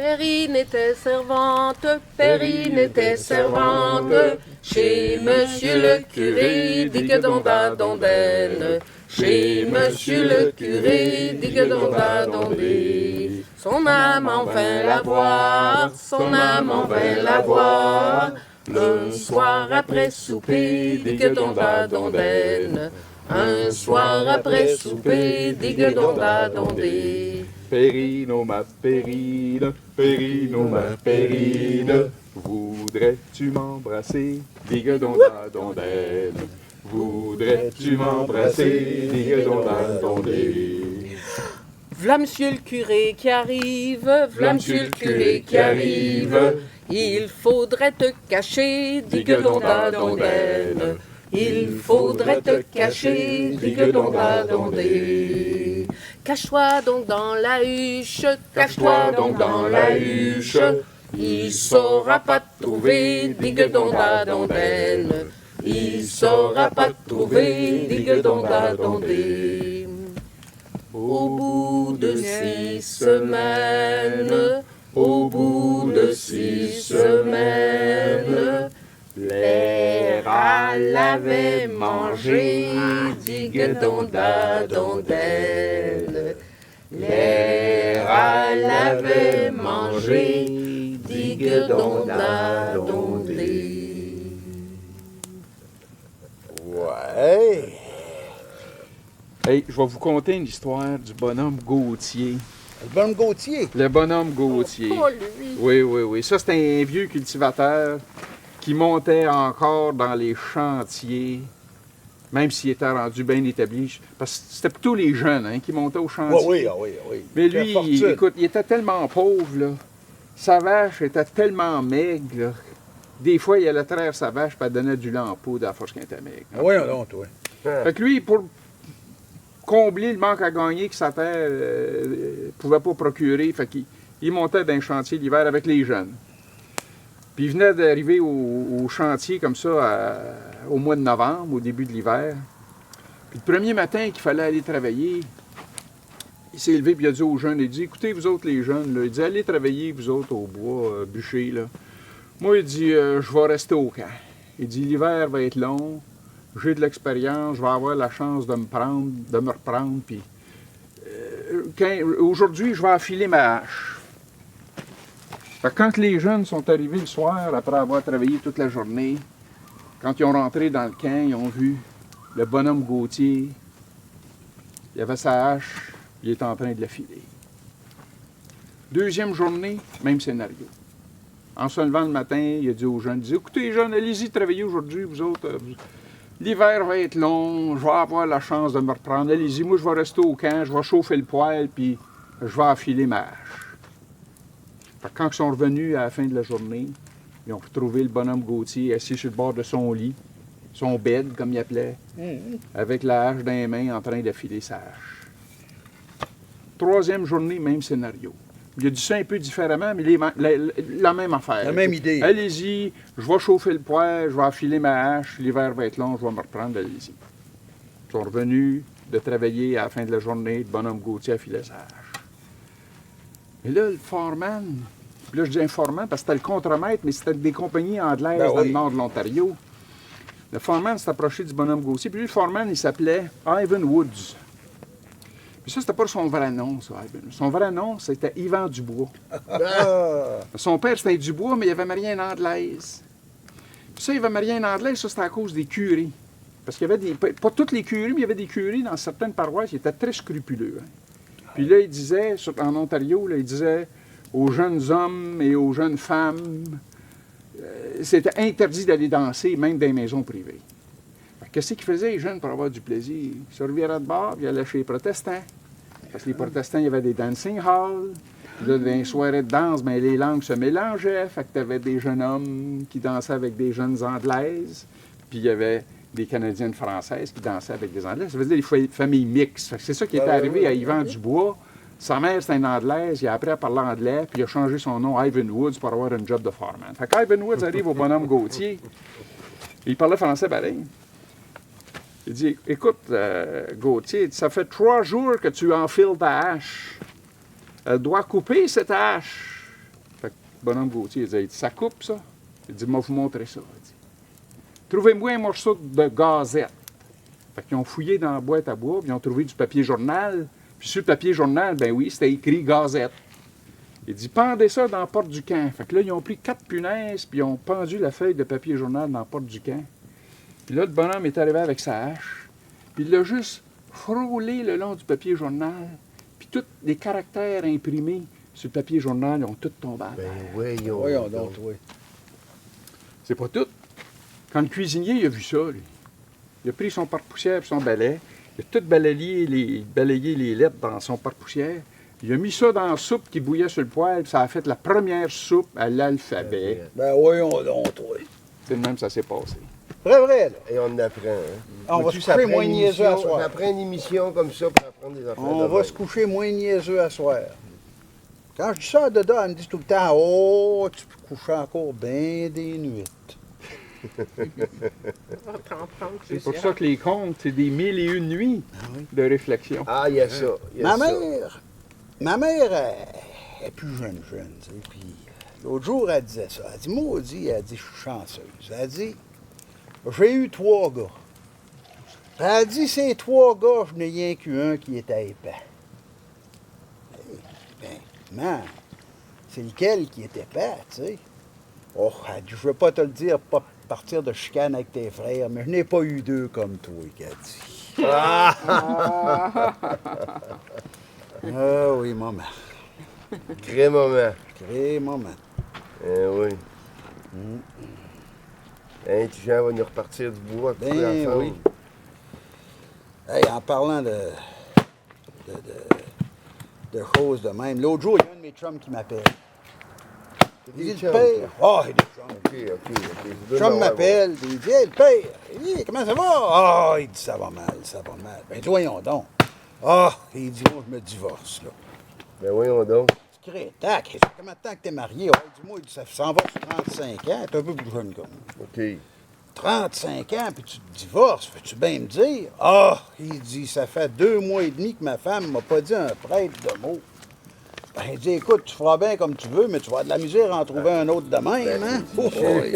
Perrine était servante, Perrine était servante, chez monsieur le curé d'Iguedonda-Dondaine. Chez monsieur le curé d'Iguedonda-Dondé. Son amant vint la voir, son amant vint la voir, un soir après souper d'Iguedonda-Dondaine. Un soir après souper d'Iguedonda-Dondé. Périne, oh ma Périne, Périne, oh ma Périne, voudrais-tu m'embrasser, Diguedonda-Dondaine? Voudrais-tu m'embrasser, Diguedonda-Dondé? V'là monsieur le curé qui arrive, v'là monsieur le curé qui arrive, il faudrait te cacher, Diguedonda-Dondaine. Il faudrait te cacher, Diguedonda-Dondé. Cache-toi donc dans la huche, cache-toi donc dans la huche, il saura pas te trouver, Diguedonda-Dondaine. Il saura pas te trouver, Diguedonda-Dondé. Au bout de 6 semaines, au bout de 6 semaines, les rats l'avaient mangé, Diguedonda-Dondaine. Les rats l'avaient mangé, Diguedonda-Dondé. Ouais. Hey, je vais vous conter une histoire du bonhomme Gauthier. Le bonhomme Gauthier. Le bonhomme Gauthier. Oh, lui! Oui, oui, oui. Ça, c'était un vieux cultivateur qui montait encore dans les chantiers, même s'il était rendu bien établi. Parce que c'était plutôt les jeunes hein, qui montaient au chantier. Oui, oui, oui. Mais lui, écoute, il était tellement pauvre, là. Sa vache était tellement maigre, là. Des fois, il allait traire sa vache et elle donnait du lait en poudre à la force qu'elle était maigre. Oui, non, toi. Fait que lui, pour combler le manque à gagner que sa terre pouvait pas procurer, fait qu'il montait d'un chantier l'hiver avec les jeunes. Puis il venait d'arriver au chantier comme ça au mois de novembre, au début de l'hiver. Puis le premier matin qu'il fallait aller travailler, il s'est levé et il a dit aux jeunes, il dit, écoutez, vous autres les jeunes, là, il dit, allez travailler, vous autres au bois, bûcher, là. Moi, il dit, je vais rester au camp. Il dit, l'hiver va être long, j'ai de l'expérience, je vais avoir la chance de me reprendre, puis aujourd'hui, je vais affiler ma hache. Fait que quand les jeunes sont arrivés le soir, après avoir travaillé toute la journée, quand ils ont rentré dans le camp, ils ont vu le bonhomme Gauthier, il avait sa hache, il est en train de l'affiler. Deuxième journée, même scénario. En se levant le matin, il a dit aux jeunes, il dit, écoutez les jeunes, allez-y travailler aujourd'hui, vous autres. L'hiver va être long, je vais avoir la chance de me reprendre. Allez-y, moi je vais rester au camp, je vais chauffer le poêle, puis je vais affiler ma hache. Fait que quand ils sont revenus à la fin de la journée, ils ont retrouvé le bonhomme Gauthier assis sur le bord de son lit, son bed, comme il appelait, avec la hache dans les mains en train d'affiler sa hache. Troisième journée, même scénario. Il a dit ça un peu différemment, mais la même affaire. La même idée. Allez-y, je vais chauffer le poêle, je vais affiler ma hache, l'hiver va être long, je vais me reprendre, allez-y. Ils sont revenus de travailler à la fin de la journée, le bonhomme Gauthier affilait sa hache. Et là, le foreman, là je dis un foreman parce que c'était le contremaître, mais c'était des compagnies anglaises dans le nord de l'Ontario. Le foreman s'est approché du bonhomme Gauthier, puis lui, le foreman, il s'appelait Ivan Woods. Puis ça, c'était pas son vrai nom, ça, Ivan. Son vrai nom, c'était Yvan Dubois. Son père, c'était Dubois, mais il avait marié une Anglaise. Puis ça, il avait marié une Anglaise, ça, c'était à cause des curés. Parce qu'il y avait des... Pas toutes les curés, mais il y avait des curés dans certaines paroisses qui étaient très scrupuleux. Hein. Puis là, il disait, en Ontario, là, il disait aux jeunes hommes et aux jeunes femmes, c'était interdit d'aller danser, même dans les maisons privées. Qu'est-ce qu'ils faisaient, les jeunes, pour avoir du plaisir? Ils se revirent de bord, puis ils allaient chez les protestants. Parce que les protestants, il y avait des dancing halls. Puis là, dans les soirées de danse, bien, les langues se mélangeaient. Fait que tu avais des jeunes hommes qui dansaient avec des jeunes anglaises. Puis il y avait des Canadiennes françaises qui dansaient avec des Anglaises. Ça veut dire des familles mixtes. C'est ça qui est arrivé à Yvan Dubois. Sa mère, c'était une Anglaise. Il a appris à parler anglais, puis il a changé son nom à Ivan Woods pour avoir un job de foreman. Fait qu'Ivan Woods arrive au bonhomme Gauthier. Il parlait français pareil. Il dit, écoute, Gauthier, ça fait 3 jours que tu enfiles ta hache. Elle doit couper cette hache. bonhomme Gauthier, il dit, ça coupe, ça? Il dit, moi, vous montrer ça. Il dit, trouvez-moi un morceau de gazette. Fait qu'ils ont fouillé dans la boîte à bois, puis ils ont trouvé du papier journal. Puis sur le papier journal, ben oui, c'était écrit gazette. Il dit, pendez ça dans la porte du camp. Fait que là, ils ont pris 4 punaises, puis ils ont pendu la feuille de papier journal dans la porte du camp. Puis là, le bonhomme est arrivé avec sa hache, puis il l'a juste frôlé le long du papier journal, puis tous les caractères imprimés sur le papier journal, ils ont tous tombé à terre. Ben Voyons donc, oui. C'est pas tout. Quand le cuisinier il a vu ça, lui, il a pris son porte-poussière et son balai, il a tout balayé les lettres dans son porte-poussière, il a mis ça dans la soupe qui bouillait sur le poêle, puis ça a fait la première soupe à l'alphabet. Ben voyons donc, toi. C'est de même que ça s'est passé. Vrai, là. Et on apprend, hein? On va se Ça coucher prend moins une niaiseux à émission- soir. Ça prend une émission comme ça pour apprendre des affaires. On de va même. se coucher moins niaiseux à soir. Quand je dis ça à Doda, elle me dit tout le temps, oh, tu peux coucher encore bien des nuits. On va t'en prendre C'est pour plusieurs. ça que les contes, c'est des 1001 nuits oui. de réflexion. Ah, il y a ça. il y a Ma ça. mère, elle est plus jeune, tu sais. Puis l'autre jour, elle disait ça. Elle dit, maudit, elle dit, je suis chanceuse. Elle dit, j'ai eu 3 gars. Elle dit, ces 3 gars, je n'ai rien qu'un qui était épais. Ben, man, c'est lequel qui était épais, tu sais? Oh, elle dit, je veux pas te le dire, pas partir de chicane avec tes frères, mais je n'ai pas eu 2 comme toi, qu'elle dit. Ah oui, maman. Grand moment. Crée, maman. Eh oui. Hein, tu Jean va nous repartir du bois. Ben couper ensemble. oui. Hey, en parlant de choses de même, l'autre jour, il y a un de mes chums qui m'appelle. Il dit, Des le chums, père. Ah, il est chum. OK. Le chum m'appelle, puis il dit, hey, le père. Il dit, comment ça va? Ah, il dit, ça va mal. Ben, voyons donc. Ah, il dit, moi, je me divorce, là. Ben voyons donc. Tu crées, tac, ça fait combien de temps que t'es marié? Ah, dis-moi, il dit, ça s'en va sur 35 ans, t'es un peu plus jeune que moi. OK. 35 ans, puis tu te divorces, veux-tu bien me dire? Ah, il dit, ça fait 2 mois et demi que ma femme m'a pas dit un prêtre de mots. Ben, il dit, écoute, tu feras bien comme tu veux, mais tu vas avoir de la misère à en trouver un autre de même, hein? Oh, oui.